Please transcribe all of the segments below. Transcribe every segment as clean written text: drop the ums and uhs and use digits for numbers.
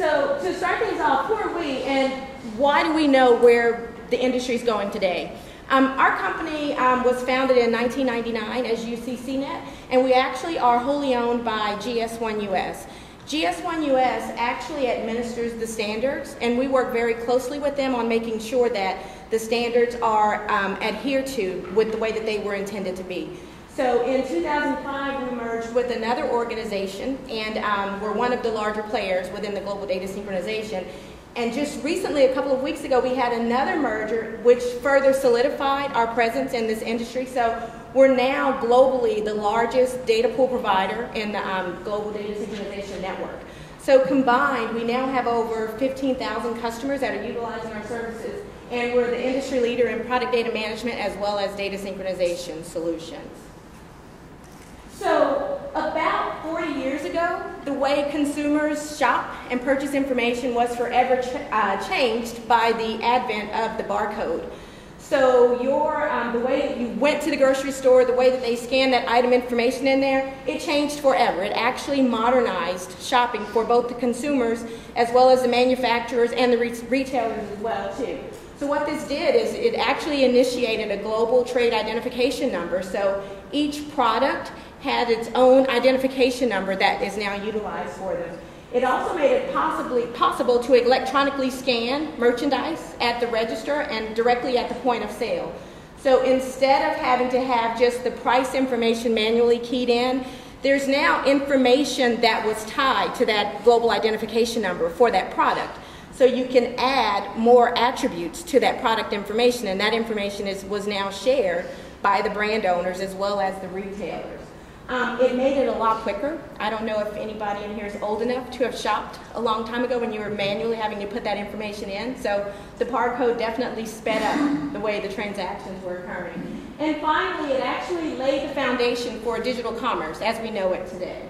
So to start things off, who are we and why do we know where the industry is going today? Our company was founded in 1999 as UCCnet, and we actually are wholly owned by GS1 US. GS1 US actually administers the standards, and we work very closely with them on making sure that the standards are adhered to with the way that they were intended to be. So in 2005, we merged with another organization, and we're one of the larger players within the Global Data Synchronization. And just recently, a couple of weeks ago, we had another merger which further solidified our presence in this industry. So we're now globally the largest data pool provider in the Global Data Synchronization Network. So combined, we now have over 15,000 customers that are utilizing our services, and we're the industry leader in product data management as well as data synchronization solutions. So about 40 years ago, the way consumers shop and purchase information was forever changed by the advent of the barcode. So the way that you went to the grocery store, the way that they scanned that item information in there, it changed forever. It actually modernized shopping for both the consumers as well as the manufacturers and the retailers as well too. So what this did is it actually initiated a global trade identification number. So each product had its own identification number that is now utilized for them. It also made it possible to electronically scan merchandise at the register and directly at the point of sale. So instead of having to have just the price information manually keyed in, there's now information that was tied to that global identification number for that product. So you can add more attributes to that product information, and that information was now shared by the brand owners as well as the retailers. It made it a lot quicker. I don't know if anybody in here is old enough to have shopped a long time ago when you were manually having to put that information in. So the barcode definitely sped up the way the transactions were occurring. And finally, it actually laid the foundation for digital commerce as we know it today.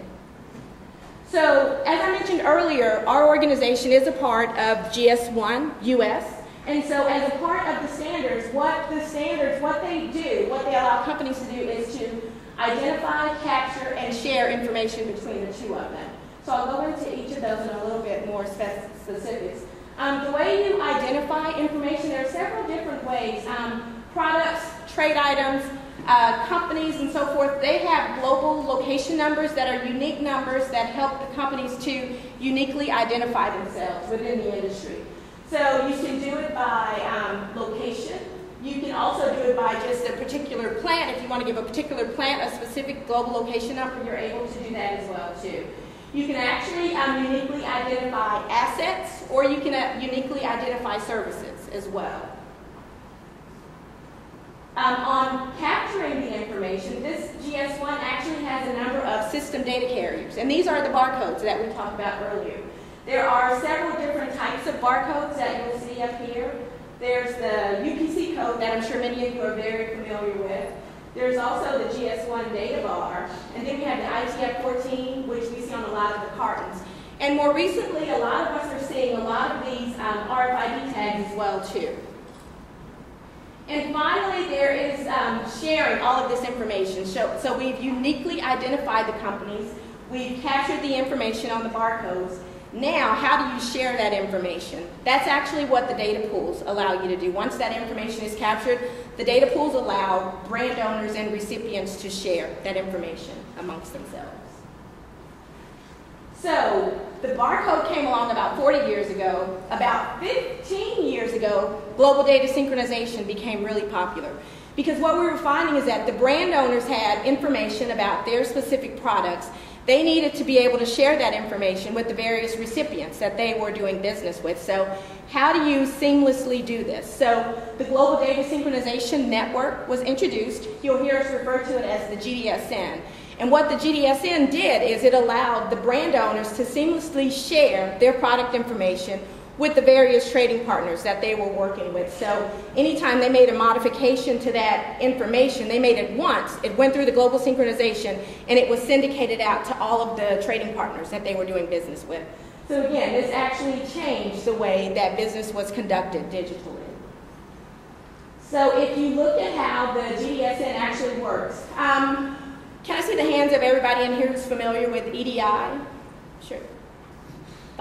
So as I mentioned earlier, our organization is a part of GS1 US. And so as a part of the standards, what they allow companies to do is to identify, capture, and share information between the two of them. So I'll go into each of those in a little bit more specifics. The way you identify information, there are several different ways. Products, trade items, companies, and so forth, they have global location numbers that are unique numbers that help the companies to uniquely identify themselves within the industry. So you can do it by location. You can also do it by just a particular plant. If you want to give a particular plant a specific global location number, you're able to do that as well too. You can actually uniquely identify assets, or you can uniquely identify services as well. On capturing the information, this GS1 actually has a number of system data carriers, and these are the barcodes that we talked about earlier. There are several different types of barcodes that you'll see up here. There's the UPC code that I'm sure many of you are very familiar with. There's also the GS1 data bar, and then we have the ITF14, which we see on a lot of the cartons. And more recently, a lot of us are seeing a lot of these RFID tags as well too. And finally, there is sharing all of this information. So we've uniquely identified the companies. We've captured the information on the barcodes. Now, how do you share that information? That's actually what the data pools allow you to do. Once that information is captured, the data pools allow brand owners and recipients to share that information amongst themselves. So the barcode came along about 40 years ago. About 15 years ago, global data synchronization became really popular. Because what we were finding is that the brand owners had information about their specific products. They needed to be able to share that information with the various recipients that they were doing business with. So how do you seamlessly do this? So the Global Data Synchronization Network was introduced. You'll hear us refer to it as the GDSN. And what the GDSN did is it allowed the brand owners to seamlessly share their product information with the various trading partners that they were working with. So anytime they made a modification to that information, they made it once, it went through the global synchronization, and it was syndicated out to all of the trading partners that they were doing business with. So again, this actually changed the way that business was conducted digitally. So if you look at how the GDSN actually works, can I see the hands of everybody in here who's familiar with EDI? Sure.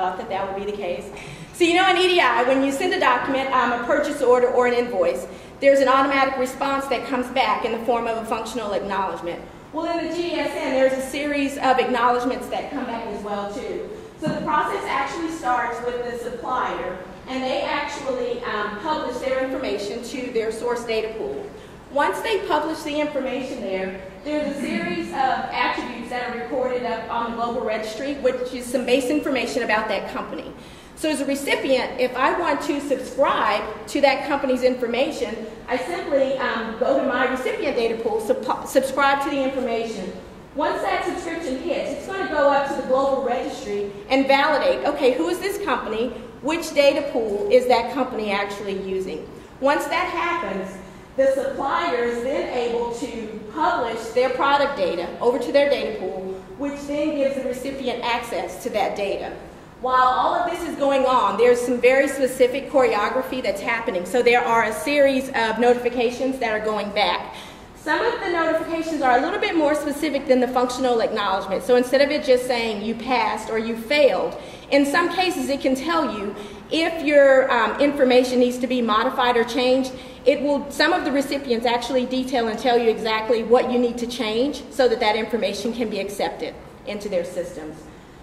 thought that that would be the case. So you know in EDI, when you send a document, a purchase order or an invoice, there's an automatic response that comes back in the form of a functional acknowledgement. Well, in the GDSN, there's a series of acknowledgements that come back as well, too. So the process actually starts with the supplier, and they actually publish their information to their source data pool. Once they publish the information there, there's a series of attributes that are recorded up on the global registry, which is some base information about that company. So as a recipient, if I want to subscribe to that company's information, I simply go to my recipient data pool, subscribe to the information. Once that subscription hits, it's going to go up to the global registry and validate, okay, who is this company? Which data pool is that company actually using? Once that happens, the supplier is then able to publish their product data over to their data pool, which then gives the recipient access to that data. While all of this is going on, there's some very specific choreography that's happening. So there are a series of notifications that are going back. Some of the notifications are a little bit more specific than the functional acknowledgement. So instead of it just saying you passed or you failed, in some cases it can tell you if your information needs to be modified or changed. It will, some of the recipients actually detail and tell you exactly what you need to change so that that information can be accepted into their systems.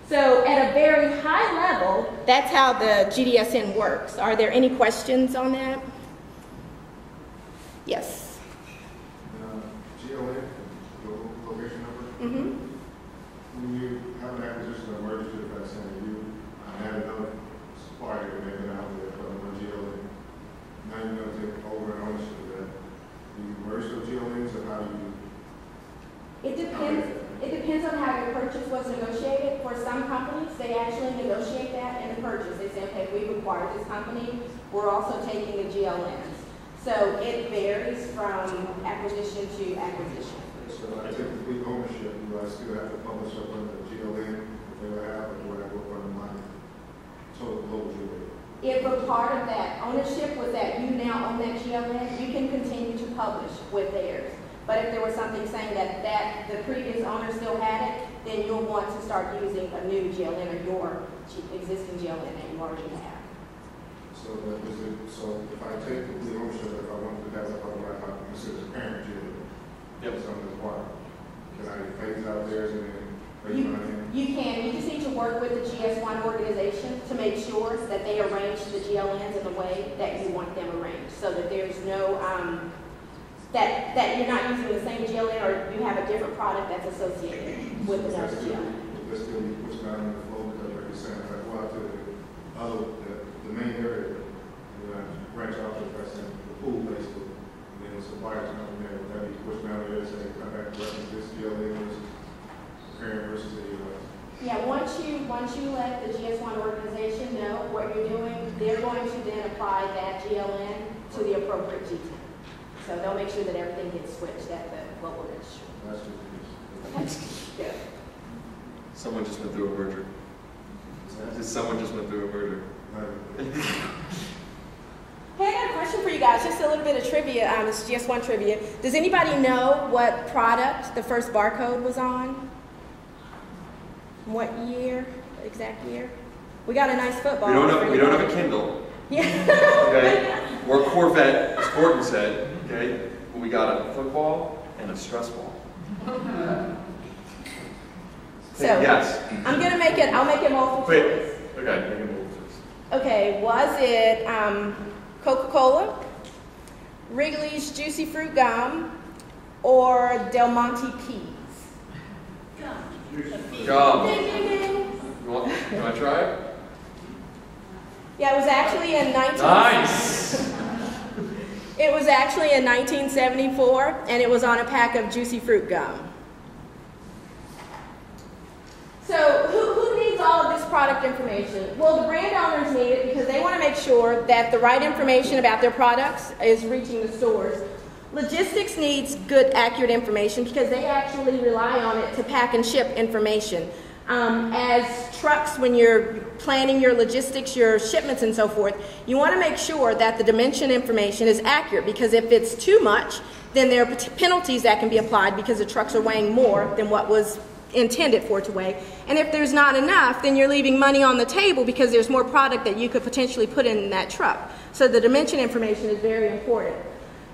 So at a very high level, that's how the GDSN works. Are there any questions on that? Yes. GLN, global location number. Mm-hmm. When you have an acquisition or merger to the center, you have another supplier that may have out there for one GLN. Now you're going to take over and ownership of that. Do you merge those GLNs or how do you? It depends. It depends on how your purchase was negotiated. For some companies, they actually negotiate that in the purchase. They say, okay, we acquired this company, we're also taking the GLNs. So it varies from acquisition to acquisition. So I take complete ownership, do I still have to publish up under the GLN if they would have, or do I go under my total global GLN? If a part of that ownership was that you now own that GLN, you can continue to publish with theirs. But if there was something saying that the previous owner still had it, then you'll want to start using a new GLN or your existing GLN that you already have. So if I take complete ownership, if I wanted to have I consider the parent GLN, something required, can I phase out theirs and then phase mine in? You can. You just need to work with the GS1 organization to make sure that they arrange the GLNs in the way that you want them arranged, so that there's no that you're not using the same GLN or you have a different product that's associated with another GLN. Let's still be pushed down in the flow because like you're saying, if I go out to the main area, branch out to the pool basically, and then the suppliers come in there, would that be pushed down there and say, come back to reference this GLN versus parent versus the Yeah, once you let the GS1 organization know what you're doing, they're going to then apply that GLN to the appropriate G10. So they'll make sure that everything gets switched at the global registry. That's Good. Someone just went through a merger. Someone just went through a merger. Hey, I got a question for you guys. Just a little bit of trivia. It's GS1 trivia. Does anybody know what product the first barcode was on? What year? Exact year? We got a nice football. We don't have a Kindle. Yeah. Okay. We're a Corvette, as Gordon said. Okay. But we got a football and a stress ball. So yes. I'm gonna make it. I'll make it multiple choice. Okay. Make it multiple choice. Okay. Was it Coca-Cola, Wrigley's Juicy Fruit Gum, or Del Monte Peas? Gum. Ding, ding, ding. You want to try it? Yeah, it was actually in Nice. It was actually in 1974, and it was on a pack of Juicy Fruit Gum. So who needs all of this product information? Well, the brand owners need it because they want to make sure that the right information about their products is reaching the stores. Logistics needs good, accurate information because they actually rely on it to pack and ship information. As trucks, when you're planning your logistics, your shipments and so forth, you want to make sure that the dimension information is accurate because if it's too much, then there are penalties that can be applied because the trucks are weighing more than what was intended for to weigh. And if there's not enough, then you're leaving money on the table because there's more product that you could potentially put in that truck. So the dimension information is very important.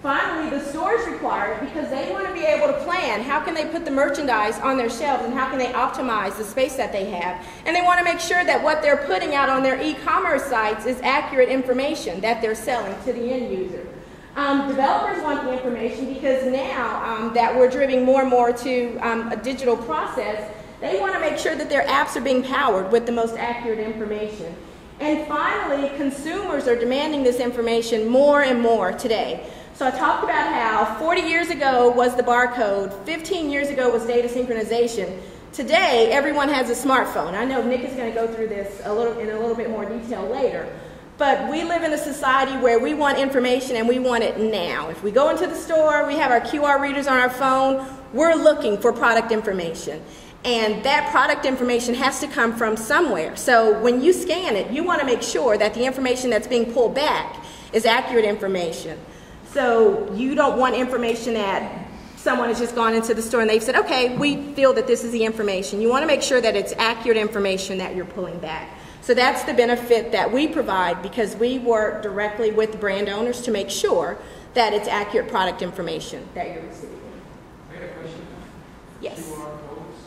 Finally, the stores require it because they want to be able to plan how can they put the merchandise on their shelves and how can they optimize the space that they have. And they want to make sure that what they're putting out on their e-commerce sites is accurate information that they're selling to the end user. Developers want the information because now that we're driving more and more to a digital process, they want to make sure that their apps are being powered with the most accurate information. And finally, consumers are demanding this information more and more today. So I talked about how 40 years ago was the barcode, 15 years ago was data synchronization. Today, everyone has a smartphone. I know Nick is going to go through this in a little bit more detail later. But we live in a society where we want information and we want it now. If we go into the store, we have our QR readers on our phone, we're looking for product information. And that product information has to come from somewhere. So when you scan it, you want to make sure that the information that's being pulled back is accurate information. So you don't want information that someone has just gone into the store and they've said, okay, we feel that this is the information. You want to make sure that it's accurate information that you're pulling back. So that's the benefit that we provide because we work directly with brand owners to make sure that it's accurate product information that you're receiving. I got a question. Yes. QR codes,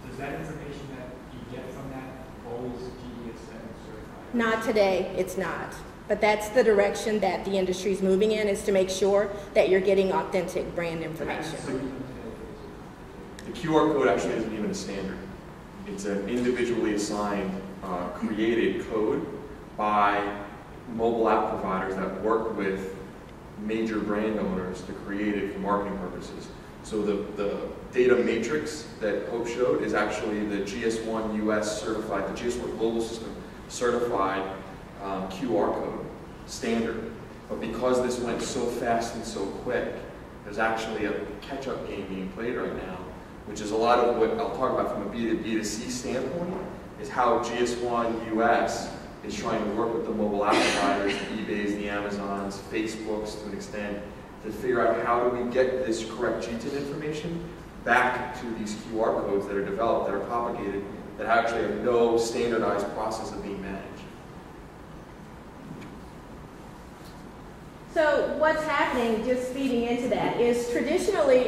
does that information that you get from that always GDSN certified? Not today, it's not. But that's the direction that the industry is moving in, is to make sure that you're getting authentic brand information. The QR code actually isn't even a standard. It's an individually assigned, created code by mobile app providers that work with major brand owners to create it for marketing purposes. So the data matrix that Hope showed is actually the GS1 US certified, the GS1 Global System certified QR code standard. But because this went so fast and so quick, there's actually a catch-up game being played right now, which is a lot of what I'll talk about from a B2B2C standpoint, is how GS1 US is trying to work with the mobile app providers, the eBays, the Amazons, Facebooks to an extent, to figure out how do we get this correct GTIN information back to these QR codes that are developed, that are propagated, that actually have no standardized process of being managed. So what's happening, just feeding into that, is traditionally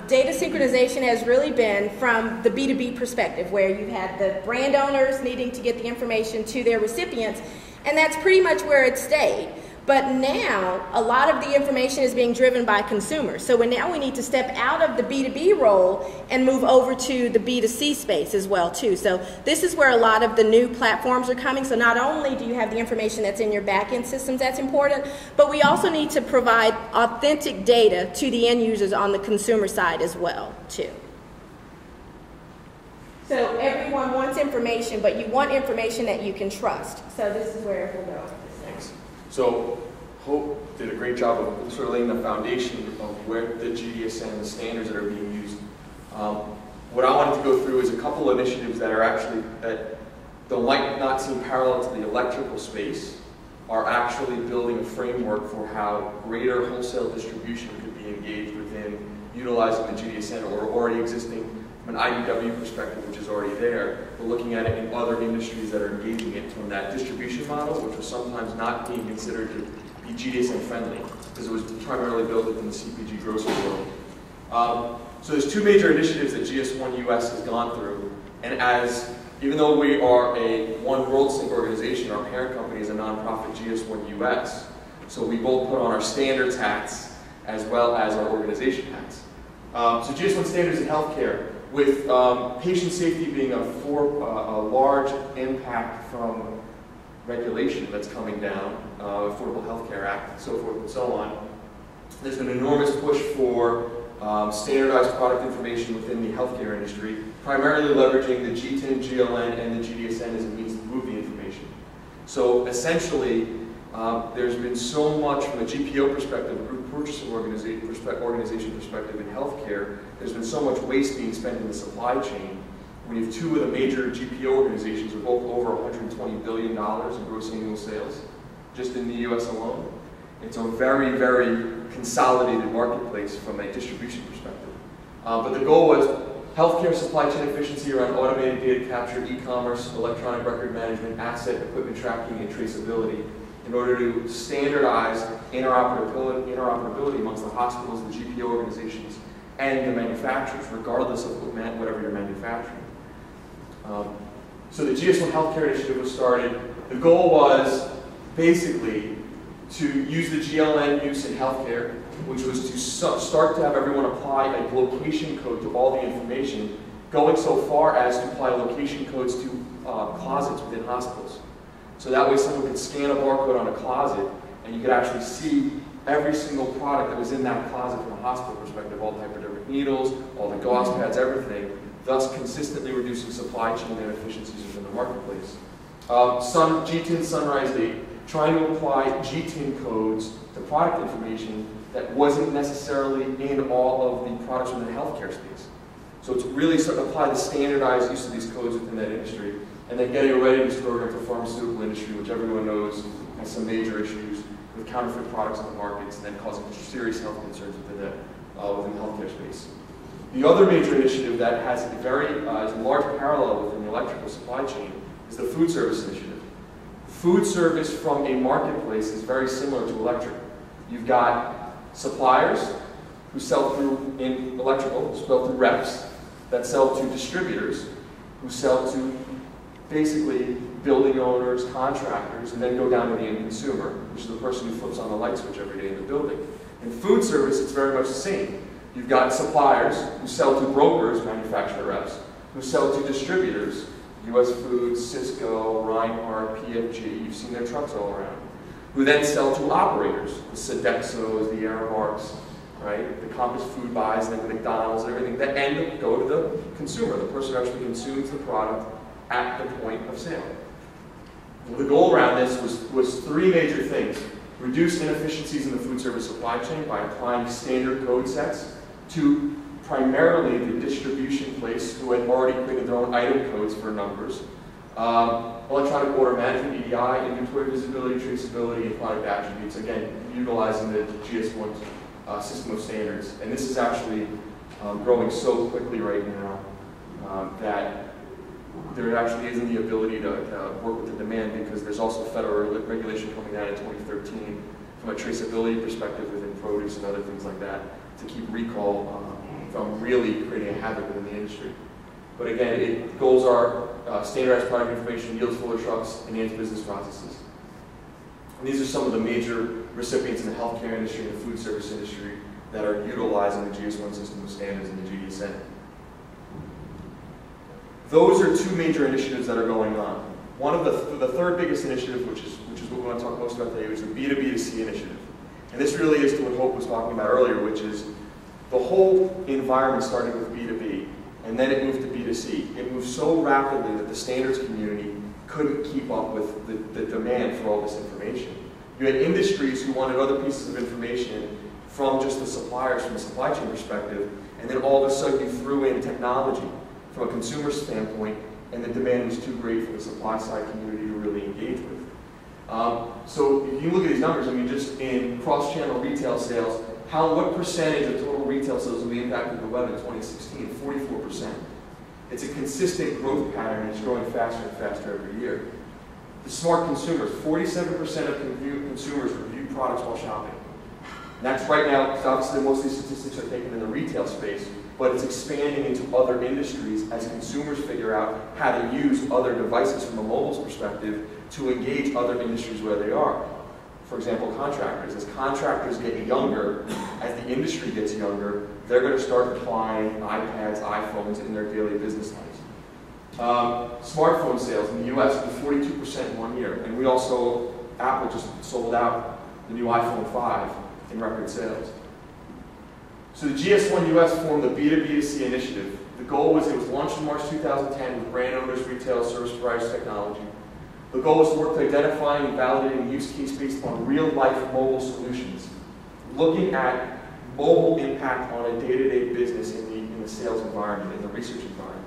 data synchronization has really been from the B2B perspective, where you had the brand owners needing to get the information to their recipients, and that's pretty much where it stayed. But now, a lot of the information is being driven by consumers. So now we need to step out of the B2B role and move over to the B2C space as well, too. So this is where a lot of the new platforms are coming. So not only do you have the information that's in your back-end systems that's important, but we also need to provide authentic data to the end users on the consumer side as well, too. So everyone wants information, but you want information that you can trust. So this is where we'll go. Thanks. So Hope did a great job of sort of laying the foundation of where the GDSN, the standards that are being used. What I wanted to go through is a couple of initiatives that are actually, that though might not seem parallel to the electrical space, are actually building a framework for how greater wholesale distribution could be engaged within utilizing the GDSN, or already existing from an IDW perspective, which is already there, but looking at it in other industries that are engaging it from that distribution model, which was sometimes not being considered to be GDSN friendly, because it was primarily built within the CPG grocery world. So there's two major initiatives that GS1 US has gone through, and even though we are a 1WorldSync organization, our parent company is a nonprofit GS1 US, so we both put on our standards hats as well as our organization hats. So GS1 standards in healthcare, with patient safety being a large impact from regulation that's coming down, Affordable Health Care Act, so forth and so on. There's been an enormous push for standardized product information within the healthcare industry, primarily leveraging the GTIN, GLN, and the GDSN as a means to move the information. So essentially, there's been so much from a GPO perspective, a group purchasing organization perspective in healthcare, there's been so much waste being spent in the supply chain. We have two of the major GPO organizations are both over $120 billion in gross annual sales, just in the US alone. It's a very, very consolidated marketplace from a distribution perspective. But the goal was, Healthcare supply chain efficiency around automated data capture, e-commerce, electronic record management, asset equipment tracking, and traceability in order to standardize interoperability amongst the hospitals, the GPO organizations, and the manufacturers, regardless of whatever you're manufacturing. So the GS1 Healthcare Initiative was started. The goal was basically to use the GLN use in healthcare, which was to start to have everyone apply a location code to all the information, going so far as to apply location codes to closets within hospitals. So that way someone could scan a barcode on a closet and you could actually see every single product that was in that closet from a hospital perspective, all the hypodermic needles, all the gauze pads, everything, thus consistently reducing supply chain inefficiencies within the marketplace. GTIN Sunrise Date, trying to apply GTIN codes to product information that wasn't necessarily in all of the products within the healthcare space. So it's really starting to apply the standardized use of these codes within that industry, and then getting a readiness program for the pharmaceutical industry, which everyone knows has some major issues with counterfeit products on the markets and then causing serious health concerns within the healthcare space. The other major initiative that has a very large parallel within the electrical supply chain is the food service initiative. Food service from a marketplace is very similar to electric. You've got suppliers who sell through in electrical, sell through reps, that sell to distributors, who sell to basically building owners, contractors, and then go down to the end consumer, which is the person who flips on the light switch every day in the building. In food service, it's very much the same. You've got suppliers who sell to brokers, manufacturer reps, who sell to distributors, US Foods, Cisco, Reinhardt, PFG, you've seen their trucks all around, who then sell to operators, the Sodexos, the Aramarks, right? The Compass Food Buys, and then the McDonald's and everything, that end up go to the consumer, the person who actually consumes the product at the point of sale. Well, the goal around this was three major things. Reduce inefficiencies in the food service supply chain by applying standard code sets to primarily the distribution place who had already created their own item codes for numbers. Electronic order management, EDI, inventory visibility, traceability, and product attributes, again, utilizing the GS1 system of standards. And this is actually growing so quickly right now that there actually isn't the ability to work with the demand, because there's also federal regulation coming out in 2013 from a traceability perspective within produce and other things like that to keep recall from really creating a havoc within the industry. But again, goals are standardized product information, yields fuller trucks, enhanced business processes. And these are some of the major recipients in the healthcare industry and the food service industry that are utilizing the GS1 system of standards and the GDSN. Those are two major initiatives that are going on. One of the third biggest initiative, which is what we want to talk most about today, is the B2B2C initiative. And this really is to what Hope was talking about earlier, which is the whole environment started with B2B, and then it moved to B2C. It moved so rapidly that the standards community couldn't keep up with the demand for all this information. You had industries who wanted other pieces of information from just the suppliers, from a supply chain perspective, and then all of a sudden you threw in technology from a consumer standpoint, and the demand was too great for the supply side community to really engage with. So if you look at these numbers, I mean, just in cross-channel retail sales, what percentage of total retail sales will be impacted by the web in 2016? 44%. It's a consistent growth pattern, and it's growing faster and faster every year. The smart consumers, 47% of consumers review products while shopping. And that's right now, because obviously most of these statistics are taken in the retail space, but it's expanding into other industries as consumers figure out how to use other devices from a mobile's perspective to engage other industries where they are. For example, contractors. As contractors get younger, as the industry gets younger, they're going to start applying iPads, iPhones in their daily business lives. Smartphone sales in the US grew 42% in 1 year, and Apple just sold out the new iPhone 5 in record sales. So the GS1 US formed the B2B2C initiative. The goal was, it was launched in March 2010 with brand owners, retail, service providers, technology. The goal was to work to identifying and validating use case based on real-life mobile solutions, looking at mobile impact on a day-to-day business in the sales environment, in the research environment.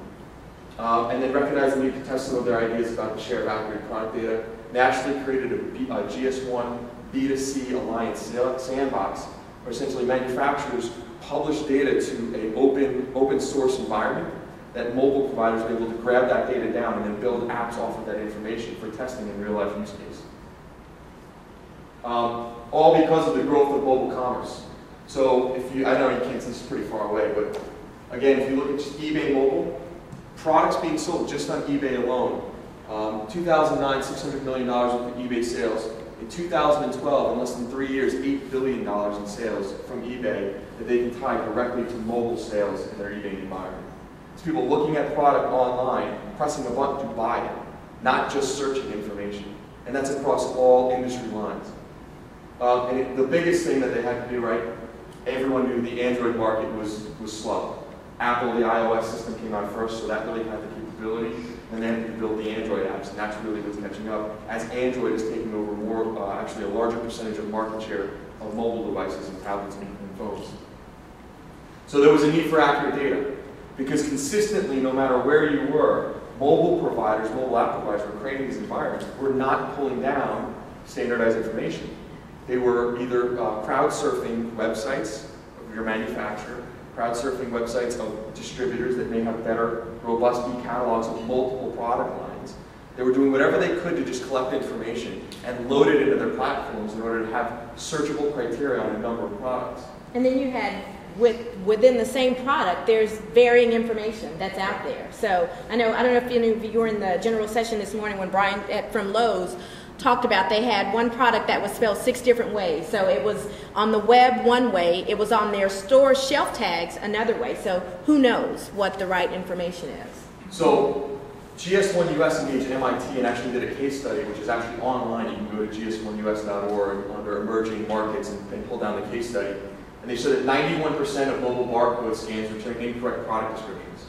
And then recognize the need to test some of their ideas about the share of accurate product data. Nationally created a GS1 B2C Alliance sandbox, where essentially manufacturers publish data to an open source environment that mobile providers are able to grab that data down and then build apps off of that information for testing in real life use case. All because of the growth of mobile commerce. So if you, I know you can't see this pretty far away, but again, if you look at just eBay mobile, products being sold just on eBay alone, 2009, $600 million worth of eBay sales. In 2012, in less than 3 years, $8 billion in sales from eBay that they can tie directly to mobile sales in their eBay environment. It's people looking at the product online, pressing a button to buy it, not just searching information. And that's across all industry lines. The biggest thing that they had to do, right, everyone knew the Android market was slow. Apple, the iOS system came out first, so that really had the capability. And they had to build the Android apps, and that's really what's catching up, as Android is taking over more, actually a larger percentage of market share of mobile devices and tablets and phones. So there was a need for accurate data, because consistently, no matter where you were, mobile providers, mobile app providers were creating these environments, were not pulling down standardized information. They were either crowd-surfing websites of your manufacturer, crowd-surfing websites of distributors that may have better, robust e-catalogs of multiple product lines. They were doing whatever they could to just collect information and load it into their platforms in order to have searchable criteria on a number of products. And then you had, within the same product, there's varying information that's out there. So I don't know if any of you were in the general session this morning when Brian from Lowe's talked about they had one product that was spelled 6 different ways. So it was on the web one way, it was on their store shelf tags another way. So who knows what the right information is? So GS1 US engaged MIT and actually did a case study, which is actually online. You can go to gs1us.org under emerging markets and pull down the case study. And they showed that 91% of mobile barcode scans returned incorrect product descriptions,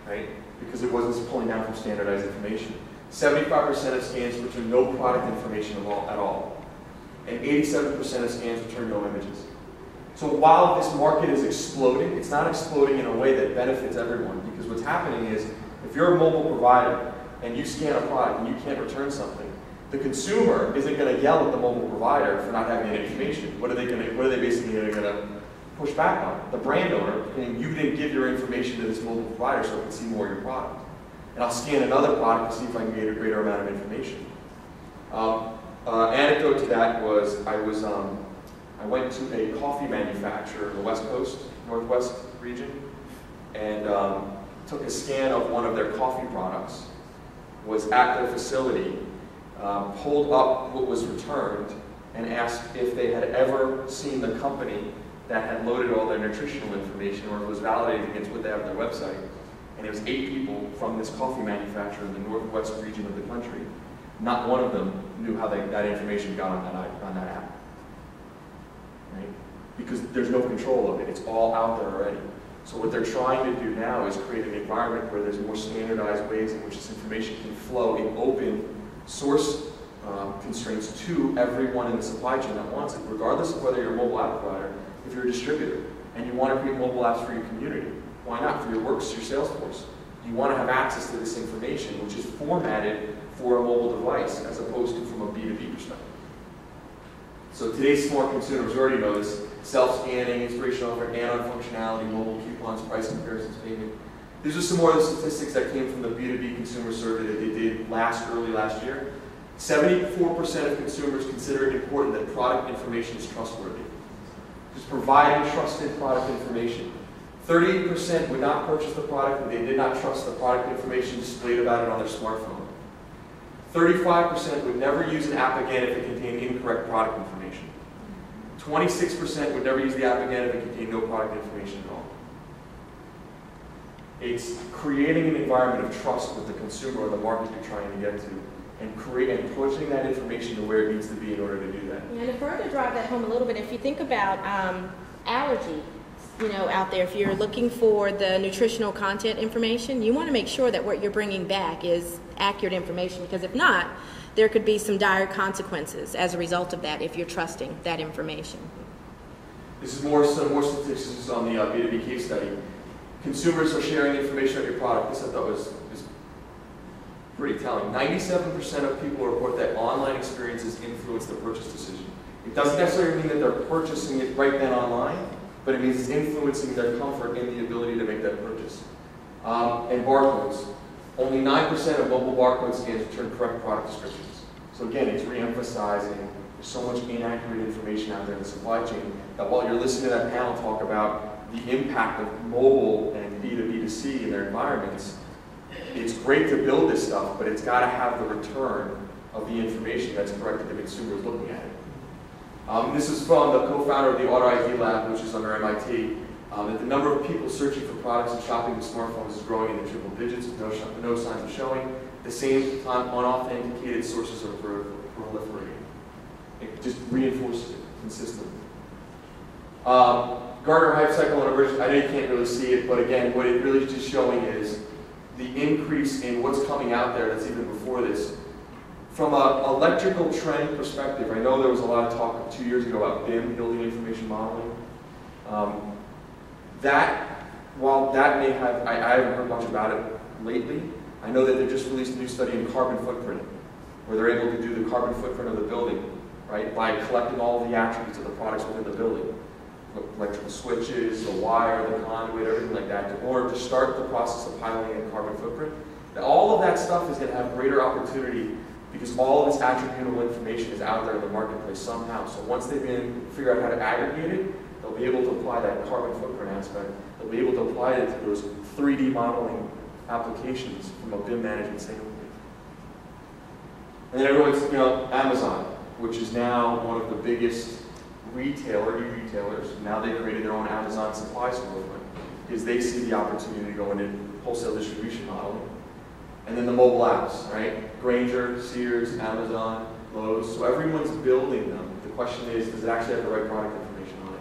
right? Because it wasn't pulling down from standardized information. 75% of scans return no product information at all. And 87% of scans return no images. So while this market is exploding, it's not exploding in a way that benefits everyone, because what's happening is, if you're a mobile provider and you scan a product and you can't return something, the consumer isn't going to yell at the mobile provider for not having that information. What are they basically going to push back on? The brand owner, saying, you didn't give your information to this mobile provider so I can see more of your product. And I'll scan another product to see if I can get a greater amount of information. Anecdote to that was, I went to a coffee manufacturer in the West Coast, Northwest region, and took a scan of one of their coffee products, was at their facility, pulled up what was returned, and asked if they had ever seen the company that had loaded all their nutritional information or if it was validated against what they have on their website. And it was 8 people from this coffee manufacturer in the northwest region of the country. Not one of them knew how that information got on that app. Right? Because there's no control of it. It's all out there already. So what they're trying to do now is create an environment where there's more standardized ways in which this information can flow in open source constraints to everyone in the supply chain that wants it, regardless of whether you're a mobile app provider, if you're a distributor, and you want to create mobile apps for your community. Why not? For your works, your sales force. You want to have access to this information, which is formatted for a mobile device, as opposed to from a B2B perspective. So today's smart consumers, we already know this, self-scanning, inspiration offer, add-on functionality, mobile coupons, price comparisons, payment. These are some more of the statistics that came from the B2B consumer survey that they did early last year. 74% of consumers consider it important that product information is trustworthy. Just providing trusted product information. 38% would not purchase the product if they did not trust the product information displayed about it on their smartphone. 35% would never use an app again if it contained incorrect product information. 26% would never use the app again if it contained no product information at all. It's creating an environment of trust with the consumer or the market you're trying to get to, and pushing that information to where it needs to be in order to do that. And to further drive that home a little bit, if you think about allergy, out there, if you're looking for the nutritional content information, you want to make sure that what you're bringing back is accurate information, because if not, there could be some dire consequences as a result of that if you're trusting that information. This is some more statistics on the B2B case study. Consumers are sharing information on your product. This I thought was pretty telling. 97% of people report that online experiences influence the purchase decision. It doesn't necessarily mean that they're purchasing it right then online, but it means it's influencing their comfort in the ability to make that purchase. And barcodes. Only 9% of mobile barcode scans return correct product descriptions. So again, it's re-emphasizing there's so much inaccurate information out there in the supply chain that while you're listening to that panel talk about the impact of mobile and B2B2C in their environments, it's great to build this stuff, but it's got to have the return of the information that's correct that the consumer is looking at it. This is from the co-founder of the Auto ID Lab, which is under MIT, that the number of people searching for products and shopping with smartphones is growing in the triple digits with no signs of showing. At the same time, unauthenticated sources are proliferating. It just reinforces it consistently. Gartner Hype Cycle and Emergence, I know you can't really see it, but again, what it really is just showing is the increase in what's coming out there that's even before this. From an electrical trend perspective, I know there was a lot of talk 2 years ago about BIM, Building Information Modeling. While that may have, I haven't heard much about it lately, I know that they just released a new study in carbon footprint, where they're able to do the carbon footprint of the building, right, by collecting all the attributes of the products within the building. Electrical switches, the wire, the conduit, everything like that, in order to start the process of piloting a carbon footprint. Now, all of that stuff is going to have greater opportunity because all of this attributable information is out there in the marketplace somehow. So once they figure out how to aggregate it, they'll be able to apply that carbon footprint aspect. They'll be able to apply it to those 3D modeling applications from a BIM management standpoint. And then everyone's, Amazon, which is now one of the biggest e-retailers. Now they've created their own Amazon supply movement because they see the opportunity to go into wholesale distribution modeling. And then the mobile apps, right? Grainger, Sears, Amazon, Lowe's. So everyone's building them. The question is, does it actually have the right product information on it?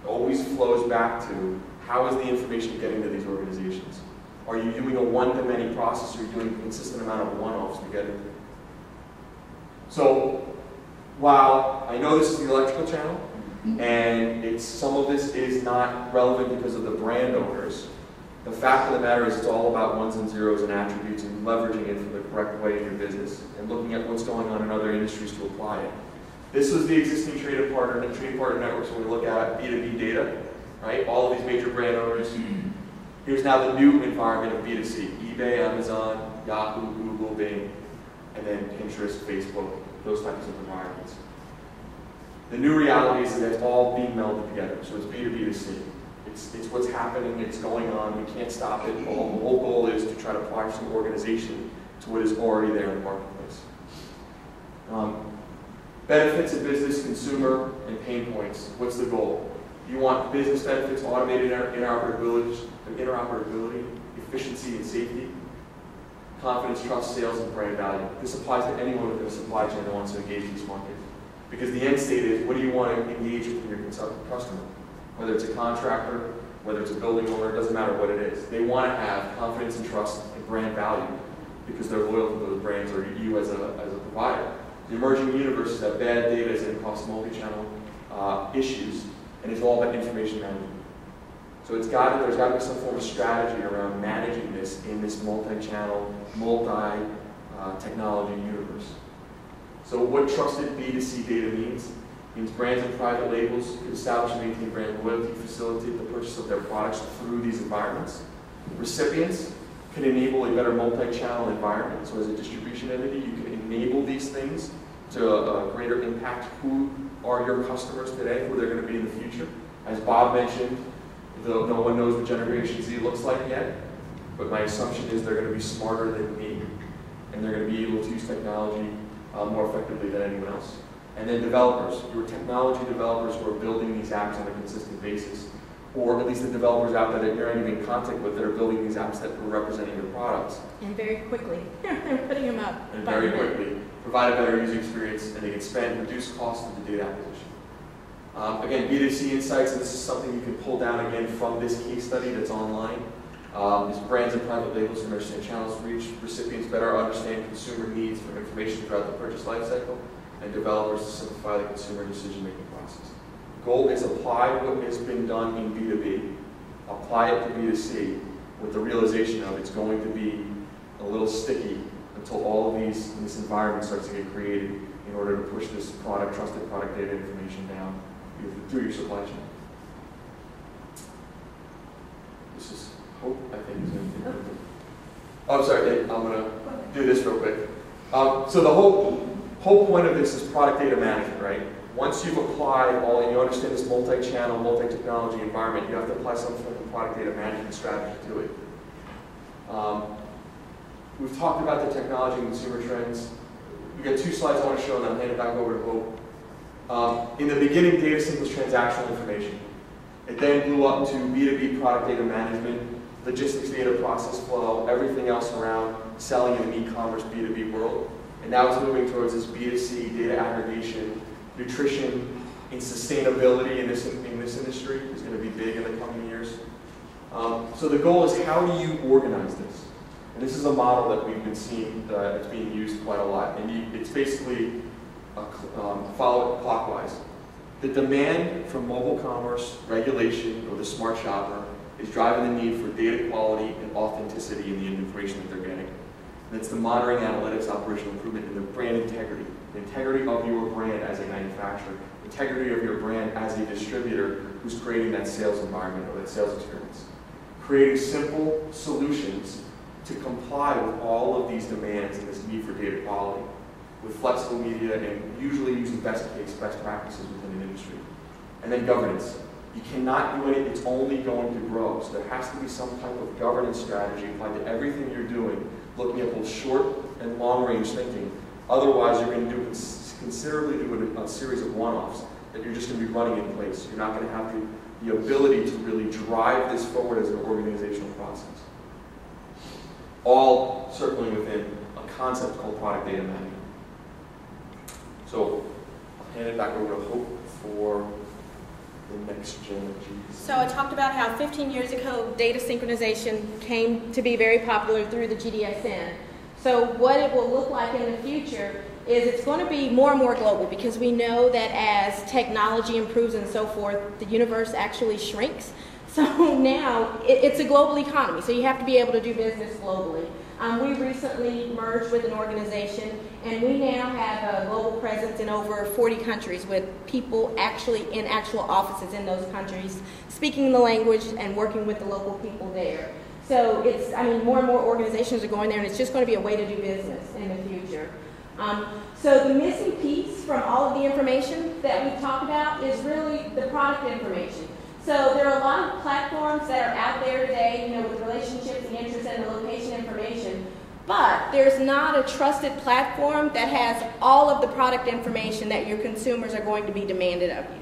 It always flows back to how is the information getting to these organizations? Are you doing a one-to-many process, or are you doing a consistent amount of one-offs to get it? So while I know this is the electrical channel, and some of this is not relevant because of the brand owners, the fact of the matter is it's all about ones and zeros and attributes and leveraging it for the correct way in your business and looking at what's going on in other industries to apply it. This was the existing trading partner networks when we look at B2B data, right? All of these major brand owners. Here's now the new environment of B2C, eBay, Amazon, Yahoo, Google, Bing, and then Pinterest, Facebook, those types of environments. The new reality is that it's all being melded together, so it's B2B2C. It's what's happening, it's going on, we can't stop it. The whole goal is to try to apply some organization to what is already there in the marketplace. Benefits of business, consumer, and pain points. What's the goal? You want business benefits, automated interoperability, efficiency and safety, confidence, trust, sales, and brand value. This applies to anyone within a supply chain that wants to engage these markets. Because the end state is, what do you want to engage with your customer? Whether it's a contractor, whether it's a building owner, it doesn't matter what it is. They want to have confidence and trust and brand value because they're loyal to those brands or you as a provider. The emerging universe is that bad data is in across multi-channel issues, and it's all about information management. So there's got to be some form of strategy around managing this in this multi-channel, multi-technology universe. So what trusted B2C data means brands and private labels can establish and maintain brand loyalty, facilitate the purchase of their products through these environments. Recipients can enable a better multi-channel environment. So as a distribution entity, you can enable these things to greater impact who are your customers today, who they're going to be in the future. As Bob mentioned, no one knows what Generation Z looks like yet, but my assumption is they're going to be smarter than me, and they're going to be able to use technology more effectively than anyone else. And then developers, your technology developers who are building these apps on a consistent basis, or at least the developers out there that you're not even in contact with that are building these apps that are representing your products. And very quickly. They're putting them up. And very quickly. Provide a better user experience, and they can reduce costs of the data acquisition. Again, B2C insights, and this is something you can pull down again from this case study that's online. Is brands and private labels to understand channels reach, recipients better understand consumer needs for information throughout the purchase lifecycle, and developers to simplify the consumer decision-making process. The goal is apply what has been done in B2B, apply it to B2C with the realization of it's going to be a little sticky until all of this environment starts to get created in order to push this trusted product data information down through your supply chain. This is hope, I think, is going to be Oh, I'm sorry, I'm going to do this real quick. So the whole point of this is product data management, right? Once you've applied all, and you understand this multi-channel, multi-technology environment, you have to apply some sort of product data management strategy to it. We've talked about the technology and consumer trends. We've got 2 slides I want to show, and I'll hand it back over to Hope. In the beginning, data sync was transactional information. It then blew up to B2B product data management, logistics data process flow, everything else around selling in an e-commerce B2B world. And now it's moving towards this B2C data aggregation, nutrition, and sustainability in this industry is going to be big in the coming years. So the goal is, how do you organize this? And this is a model that we've been seeing that's being used quite a lot. And it's basically follow it clockwise. The demand from mobile commerce, regulation, or the smart shopper is driving the need for data quality and authenticity in the information that they're getting. And it's the monitoring, analytics, operational improvement, and the brand integrity. The integrity of your brand as a manufacturer, integrity of your brand as a distributor who's creating that sales environment or that sales experience. Creating simple solutions to comply with all of these demands and this need for data quality with flexible media and usually using best practices within an industry. And then governance. You cannot do it, it's only going to grow. So there has to be some type of governance strategy applied to everything you're doing, looking at both short and long range thinking. Otherwise, you're going to considerably do a series of one-offs that you're just going to be running in place. You're not going to have the ability to really drive this forward as an organizational process. All circling within a concept called product data management. So I'll hand it back over to Hope for the next gen. So I talked about how 15 years ago data synchronization came to be very popular through the GDSN. So what it will look like in the future is it's going to be more and more global, because we know that as technology improves and so forth, the universe actually shrinks. So now it's a global economy, so you have to be able to do business globally. We recently merged with an organization, and we now have a global presence in over 40 countries with people actually in actual offices in those countries, speaking the language and working with the local people there. So it's, I mean, more and more organizations are going there, and it's just going to be a way to do business in the future. So the missing piece from all of the information that we've talked about is really the product information. So there are a lot of platforms that are out there today, you know, with relationships, the interest, and the location information. But there's not a trusted platform that has all of the product information that your consumers are going to be demanded of you.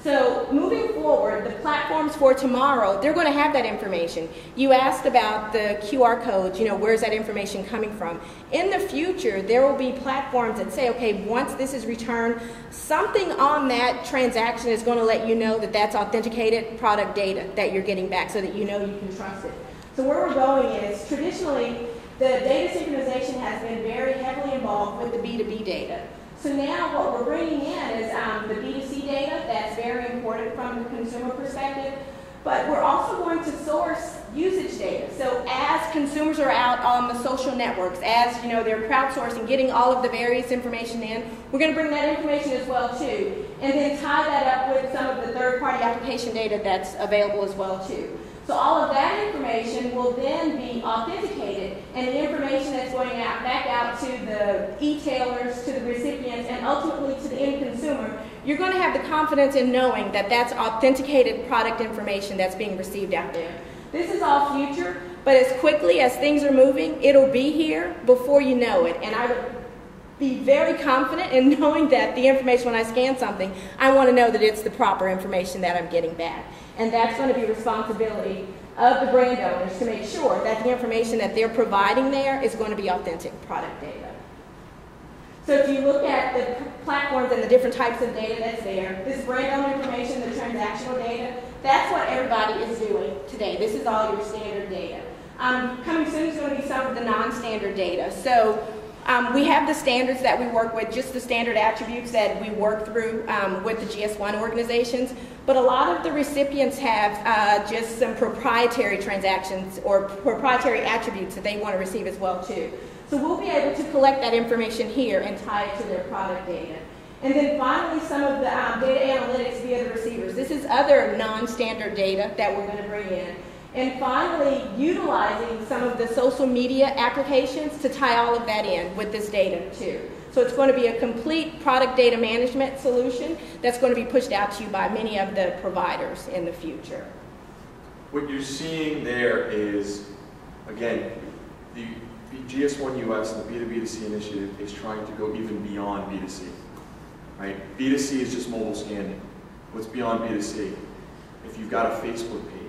So moving forward, the platforms for tomorrow, they're going to have that information. You asked about the QR codes, you know, where's that information coming from? In the future, there will be platforms that say, okay, once this is returned, something on that transaction is going to let you know that that's authenticated product data that you're getting back, so that you know you can trust it. So where we're going is, traditionally, the data synchronization has been very heavily involved with the B2B data. So now what we're bringing in is the B2C data. That's very important from the consumer perspective. But we're also going to source usage data. So as consumers are out on the social networks, as you know, they're crowdsourcing, getting all of the various information in, we're going to bring that information as well too. And then tie that up with some of the third-party application data that's available as well too. So all of that information will then be authenticated, and the information that's going out back out to the e-tailers, to the recipients, and ultimately to the end consumer, you're going to have the confidence in knowing that that's authenticated product information that's being received out there. This is all future, but as quickly as things are moving, it'll be here before you know it. And I would be very confident in knowing that the information, when I scan something, I want to know that it's the proper information that I'm getting back. And that's going to be responsibility of the brand owners to make sure that the information that they're providing there is going to be authentic product data. So if you look at the platforms and the different types of data that's there, this brand owner information, the transactional data, that's what everybody is doing today. This is all your standard data. Coming soon is going to be some of the non-standard data. So we have the standards that we work with, just the standard attributes that we work through with the GS1 organizations. But a lot of the recipients have just some proprietary transactions or proprietary attributes that they want to receive as well too. So we'll be able to collect that information here and tie it to their product data. And then finally, some of the data analytics via the receivers. This is other non-standard data that we're going to bring in. And finally, utilizing some of the social media applications to tie all of that in with this data too. So it's going to be a complete product data management solution that's going to be pushed out to you by many of the providers in the future. What you're seeing there is, again, the GS1 US and the B2B2C initiative is trying to go even beyond B2C. Right? B2C is just mobile scanning. What's beyond B2C? If you've got a Facebook page,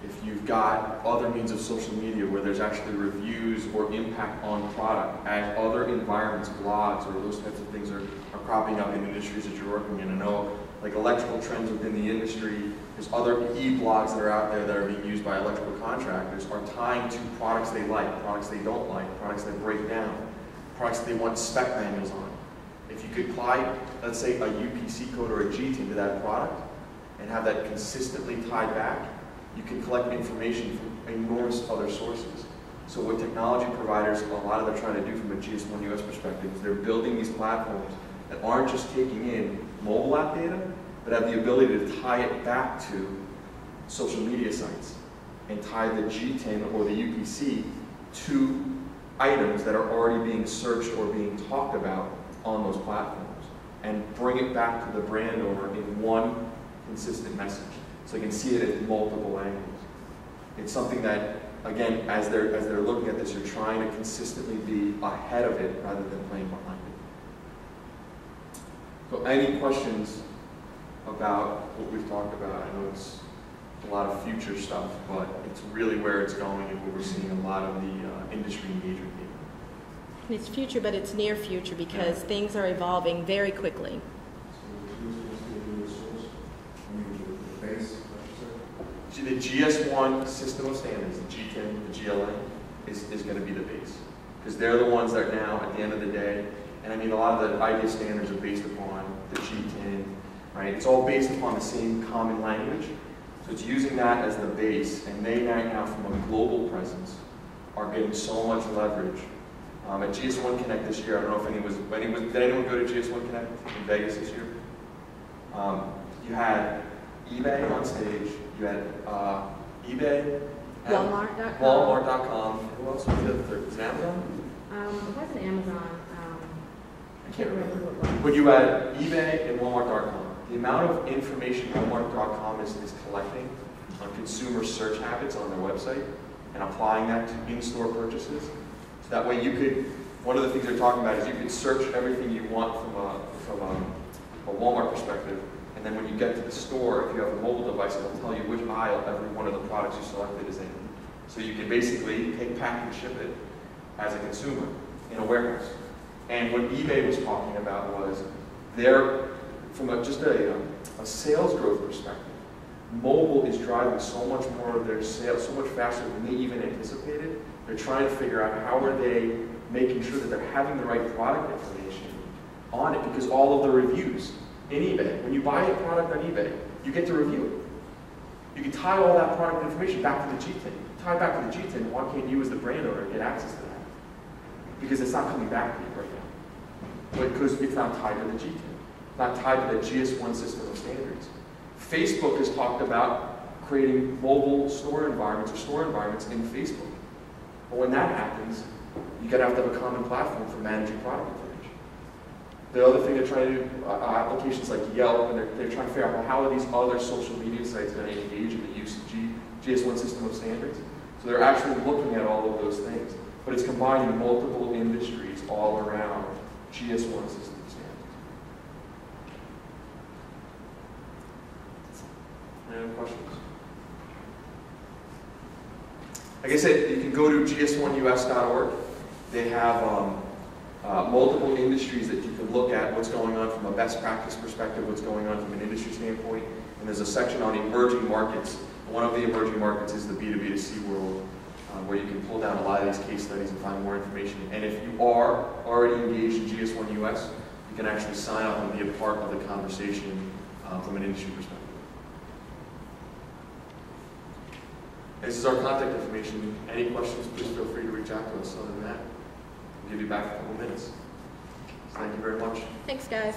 if you've got other means of social media where there's actually reviews or impact on product, as other environments, blogs, or those types of things are cropping up in industries that you're working in. I know, like electrical trends within the industry, there's other e-blogs that are out there that are being used by electrical contractors are tying to products they like, products they don't like, products that break down, products that they want spec manuals on. If you could apply, let's say, a UPC code or a GTIN to that product and have that consistently tied back, you can collect information from enormous other sources. So what technology providers, a lot of them are trying to do from a GS1 US perspective is they're building these platforms that aren't just taking in mobile app data, but have the ability to tie it back to social media sites and tie the GTIN or the UPC to items that are already being searched or being talked about on those platforms and bring it back to the brand owner in one consistent message. So you can see it at multiple angles. It's something that, again, as they're looking at this, you're trying to consistently be ahead of it rather than playing behind it. So any questions about what we've talked about? I know it's a lot of future stuff, but it's really where it's going and where we're seeing a lot of the industry engagement being. It's future, but it's near future because things are evolving very quickly. See, the GS1 system of standards, the GTIN, the GLA, is going to be the base. Because they're the ones that now, at the end of the day, and I mean, a lot of the IDEA standards are based upon the GTIN, right? It's all based upon the same common language. So it's using that as the base, and they now, from a global presence, are getting so much leverage. At GS1 Connect this year, I don't know if did anyone go to GS1 Connect in Vegas this year? You had eBay on stage, you had eBay, Walmart.com, who else was the third? Was it Amazon? It wasn't Amazon. I can't remember who it was. But you had eBay and Walmart.com. The amount of information Walmart.com is collecting on consumer search habits on their website and applying that to in-store purchases. So that way you could, one of the things they're talking about is you could search everything you want from a Walmart perspective, and then when you get to the store, if you have a mobile device, it'll tell you which aisle every one of the products you selected is in. So you can basically take, pack, and ship it as a consumer in a warehouse. And what eBay was talking about was from a sales growth perspective, mobile is driving so much more of their sales, so much faster than they even anticipated. They're trying to figure out how are they making sure that they're having the right product information on it, because all of the reviews in eBay, when you buy a product on eBay, you get to review it. You can tie all that product information back to the GTIN. Tie it back to the GTIN, why can't you as the brand owner get access to that? Because it's not coming back to you right now. Because it's not tied to the GTIN. It's not tied to the GS1 system of standards. Facebook has talked about creating mobile store environments or store environments in Facebook. But when that happens, you're going to have a common platform for managing product information. The other thing they're trying to do, applications like Yelp, and they're trying to figure out, well, how are these other social media sites going to engage in the use of GS1 system of standards? So they're actually looking at all of those things. But it's combining multiple industries all around GS1 system of standards. Any other questions? Like I said, you can go to gs1us.org. They have multiple industries that you can look at what's going on from a best practice perspective, what's going on from an industry standpoint. And there's a section on emerging markets. One of the emerging markets is the B2B2C world, where you can pull down a lot of these case studies and find more information. And if you are already engaged in GS1 US, you can actually sign up and be a part of the conversation from an industry perspective. This is our contact information. Any questions, please feel free to reach out to us. Other than that, we'll give you back a couple minutes. So thank you very much. Thanks, guys.